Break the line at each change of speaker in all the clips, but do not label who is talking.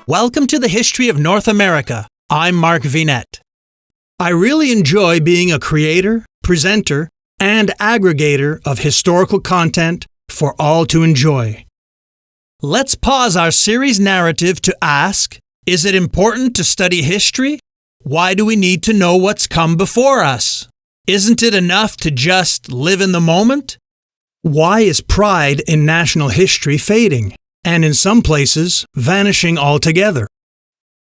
Welcome to the History of North America. I'm Mark Vinette. I really enjoy being a creator, presenter, and aggregator of historical content for all to enjoy. Let's pause our series narrative to ask, is it important to study history? Why do we need to know what's come before us? Isn't it enough to just live in the moment? Why is pride in national history fading, and in some places, vanishing altogether?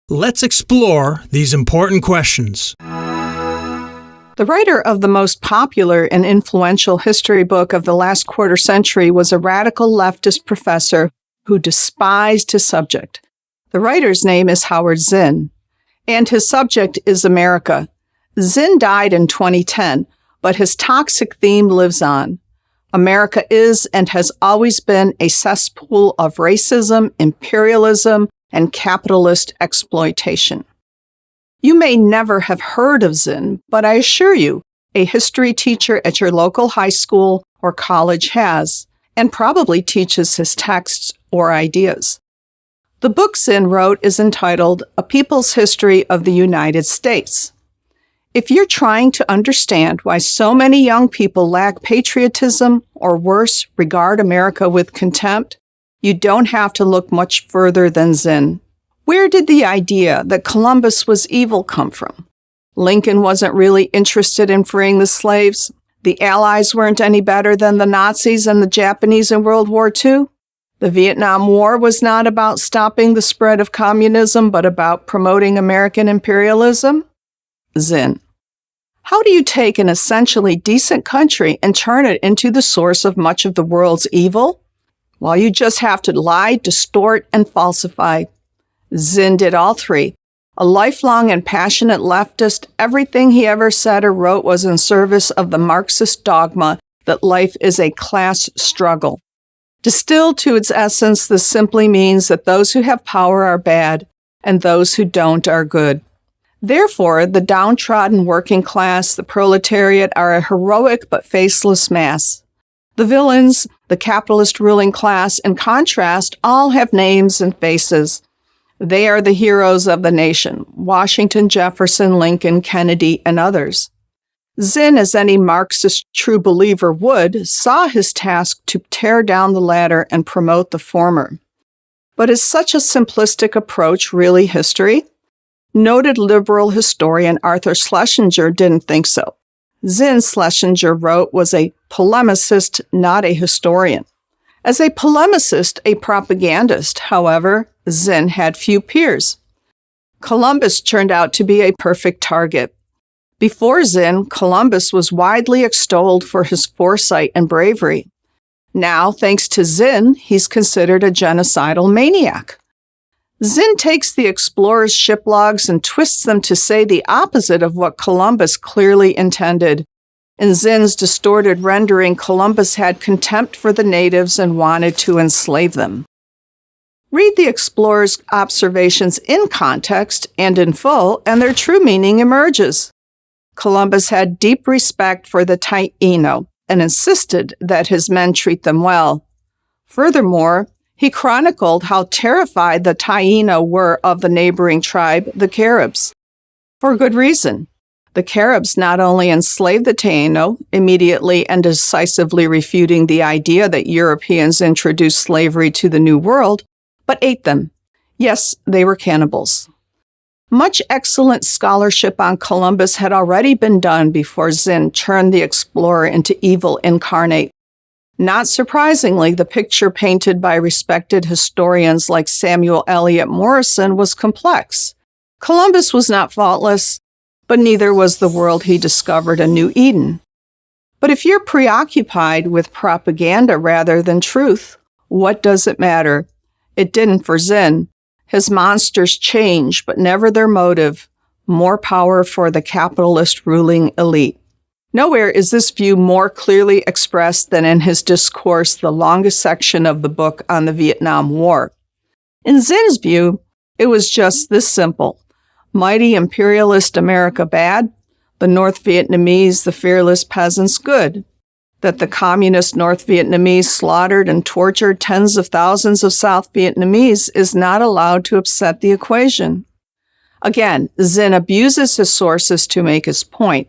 Let's explore these important questions.
The writer of the most popular and influential history book of the last quarter century was a radical leftist professor who despised his subject. The writer's name is Howard Zinn, and his subject is America. Zinn died in 2010, but his toxic theme lives on. America is and has always been a cesspool of racism, imperialism, and capitalist exploitation. You may never have heard of Zinn, but I assure you, a history teacher at your local high school or college has, and probably teaches his texts or ideas. The book Zinn wrote is entitled A People's History of the United States. If you're trying to understand why so many young people lack patriotism, or worse, regard America with contempt, you don't have to look much further than Zinn. Where did the idea that Columbus was evil come from? Lincoln wasn't really interested in freeing the slaves. The Allies weren't any better than the Nazis and the Japanese in World War II. The Vietnam War was not about stopping the spread of communism, but about promoting American imperialism. Zinn. How do you take an essentially decent country and turn it into the source of much of the world's evil? Well, you just have to lie, distort, and falsify. Zinn did all three. A lifelong and passionate leftist, everything he ever said or wrote was in service of the Marxist dogma that life is a class struggle. Distilled to its essence, this simply means that those who have power are bad, and those who don't are good. Therefore, the downtrodden working class, the proletariat, are a heroic but faceless mass. The villains, the capitalist ruling class, in contrast, all have names and faces. They are the heroes of the nation: Washington, Jefferson, Lincoln, Kennedy, and others. Zinn, as any Marxist true believer would, saw his task to tear down the latter and promote the former. But is such a simplistic approach really history? Noted liberal historian Arthur Schlesinger didn't think so. Zinn, Schlesinger wrote, was a polemicist, not a historian. As a polemicist, a propagandist, however, Zinn had few peers. Columbus turned out to be a perfect target. Before Zinn, Columbus was widely extolled for his foresight and bravery. Now, thanks to Zinn, he's considered a genocidal maniac. Zinn takes the explorer's ship logs and twists them to say the opposite of what Columbus clearly intended. In Zinn's distorted rendering, Columbus had contempt for the natives and wanted to enslave them. Read the explorer's observations in context and in full, and their true meaning emerges. Columbus had deep respect for the Taino and insisted that his men treat them well. Furthermore, he chronicled how terrified the Taino were of the neighboring tribe, the Caribs. For good reason. The Caribs not only enslaved the Taino, immediately and decisively refuting the idea that Europeans introduced slavery to the New World, but ate them. Yes, they were cannibals. Much excellent scholarship on Columbus had already been done before Zinn turned the explorer into evil incarnate. Not surprisingly, the picture painted by respected historians like Samuel Eliot Morison was complex. Columbus was not faultless, but neither was the world he discovered a new Eden. But if you're preoccupied with propaganda rather than truth, what does it matter? It didn't for Zinn. His monsters change, but never their motive: more power for the capitalist ruling elite. Nowhere is this view more clearly expressed than in his discourse, the longest section of the book on the Vietnam War. In Zinn's view, it was just this simple: mighty imperialist America bad, the North Vietnamese, the fearless peasants good. That the communist North Vietnamese slaughtered and tortured tens of thousands of South Vietnamese is not allowed to upset the equation. Again, Zinn abuses his sources to make his point.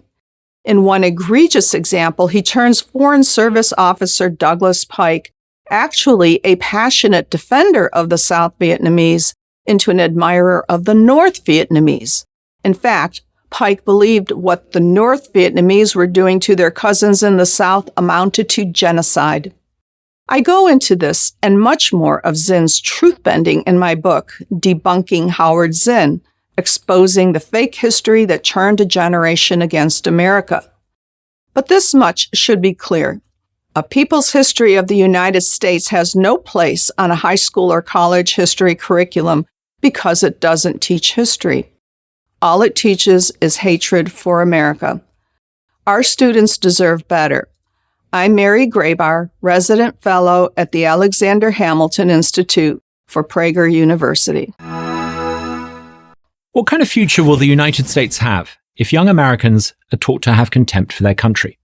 In one egregious example, he turns Foreign Service Officer Douglas Pike, actually a passionate defender of the South Vietnamese, into an admirer of the North Vietnamese. In fact, Pike believed what the North Vietnamese were doing to their cousins in the South amounted to genocide. I go into this and much more of Zinn's truth-bending in my book, Debunking Howard Zinn, exposing the fake history that turned a generation against America. But this much should be clear. A people's history of the United States has no place on a high school or college history curriculum because it doesn't teach history. All it teaches is hatred for America. Our students deserve better. I'm Mary Grabar, resident fellow at the Alexander Hamilton Institute for Prager University.
What kind of future will the United States have if young Americans are taught to have contempt for their country?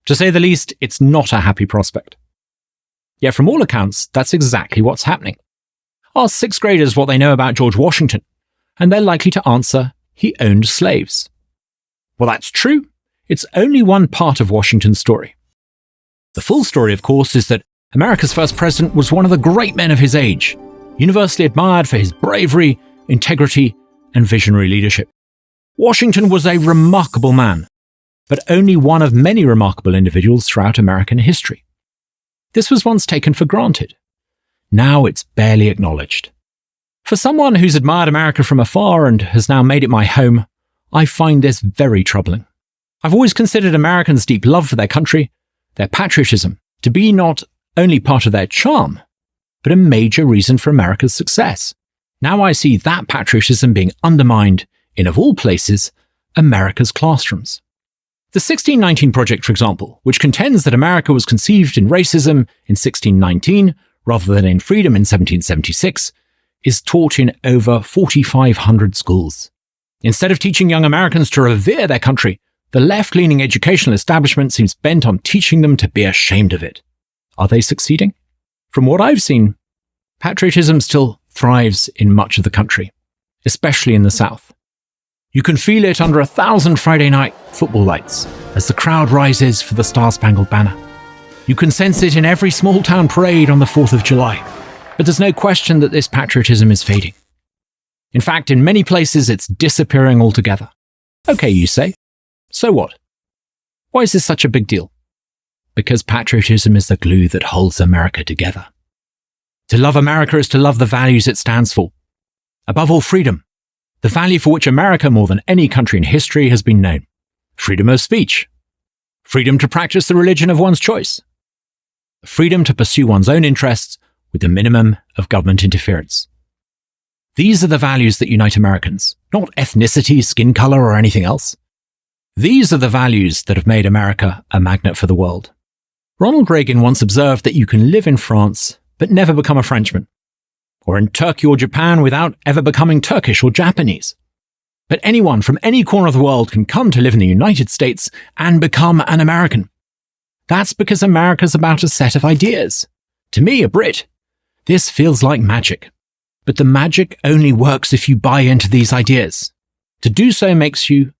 To say the least, it's not a happy prospect. Yet from all accounts, that's exactly what's happening. Ask sixth graders what they know about George Washington, and they're likely to answer, he owned slaves. Well, that's true. It's only one part of Washington's story. The full story, of course, is that America's first president was one of the great men of his age, universally admired for his bravery, integrity, and visionary leadership. Washington was a remarkable man, but only one of many remarkable individuals throughout American history. This was once taken for granted. Now it's barely acknowledged. For someone who's admired America from afar and has now made it my home, I find this very troubling. I've always considered Americans' deep love for their country, their patriotism, to be not only part of their charm, but a major reason for America's success. Now I see that patriotism being undermined in, of all places, America's classrooms. The 1619 Project, for example, which contends that America was conceived in racism in 1619 rather than in freedom in 1776, is taught in over 4,500 schools. Instead of teaching young Americans to revere their country, the left-leaning educational establishment seems bent on teaching them to be ashamed of it. Are they succeeding? From what I've seen, patriotism still thrives in much of the country, especially in the South. You can feel it under 1,000 Friday night football lights as the crowd rises for the Star-Spangled Banner. You can sense it in every small-town parade on the 4th of July. But there's no question that this patriotism is fading. In fact, in many places, it's disappearing altogether. Okay, you say. So what? Why is this such a big deal? Because patriotism is the glue that holds America together. To love America is to love the values it stands for. Above all, freedom. The value for which America, more than any country in history, has been known. Freedom of speech. Freedom to practice the religion of one's choice. Freedom to pursue one's own interests with the minimum of government interference. These are the values that unite Americans, not ethnicity, skin color, or anything else. These are the values that have made America a magnet for the world. Ronald Reagan once observed that you can live in France but never become a Frenchman, or in Turkey or Japan without ever becoming Turkish or Japanese. But anyone from any corner of the world can come to live in the United States and become an American. That's because America's about a set of ideas. To me, a Brit, this feels like magic. But the magic only works if you buy into these ideas. To do so makes you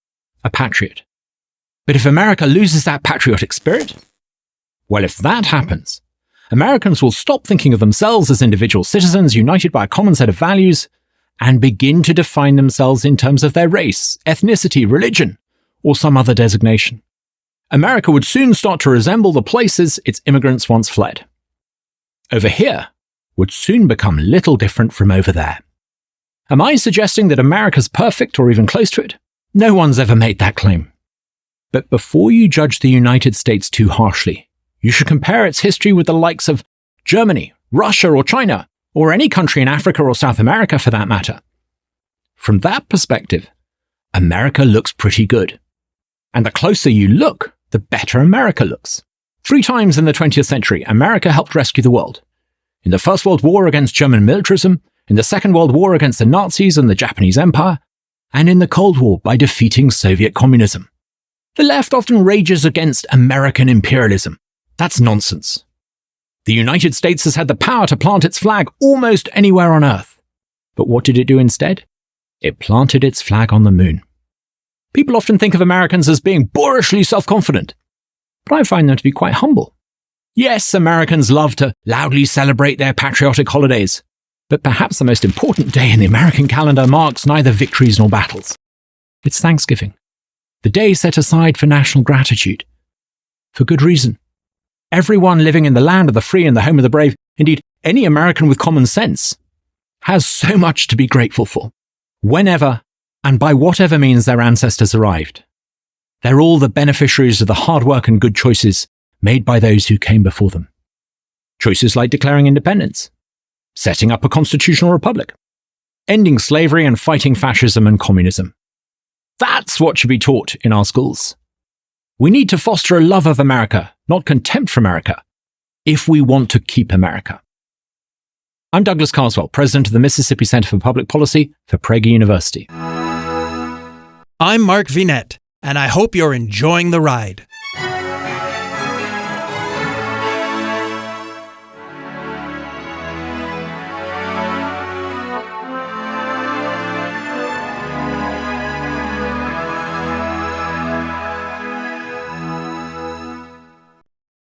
a patriot. But if America loses that patriotic spirit, well, if that happens, Americans will stop thinking of themselves as individual citizens united by a common set of values and begin to define themselves in terms of their race, ethnicity, religion, or some other designation. America would soon start to resemble the places its immigrants once fled. Over here would soon become little different from over there. Am I suggesting that America's perfect or even close to it? No one's ever made that claim. But before you judge the United States too harshly, you should compare its history with the likes of Germany, Russia, or China, or any country in Africa or South America for that matter. From that perspective, America looks pretty good. And the closer you look, the better America looks. 3 times in the 20th century, America helped rescue the world. In the First World War against German militarism, in the Second World War against the Nazis and the Japanese Empire, and in the Cold War by defeating Soviet communism. The left often rages against American imperialism. That's nonsense. The United States has had the power to plant its flag almost anywhere on Earth. But what did it do instead? It planted its flag on the moon. People often think of Americans as being boorishly self-confident, but I find them to be quite humble. Yes, Americans love to loudly celebrate their patriotic holidays, but perhaps the most important day in the American calendar marks neither victories nor battles. It's Thanksgiving, the day set aside for national gratitude. For good reason. Everyone living in the land of the free and the home of the brave, indeed any American with common sense, has so much to be grateful for, whenever and by whatever means their ancestors arrived. They're all the beneficiaries of the hard work and good choices made by those who came before them. Choices like declaring independence, setting up a constitutional republic, ending slavery and fighting fascism and communism. That's what should be taught in our schools. We need to foster a love of America, not contempt for America, if we want to keep America. I'm Douglas Carswell, president of the Mississippi Center for Public Policy for Prager University.
I'm Mark Vinette, and I hope you're enjoying the ride.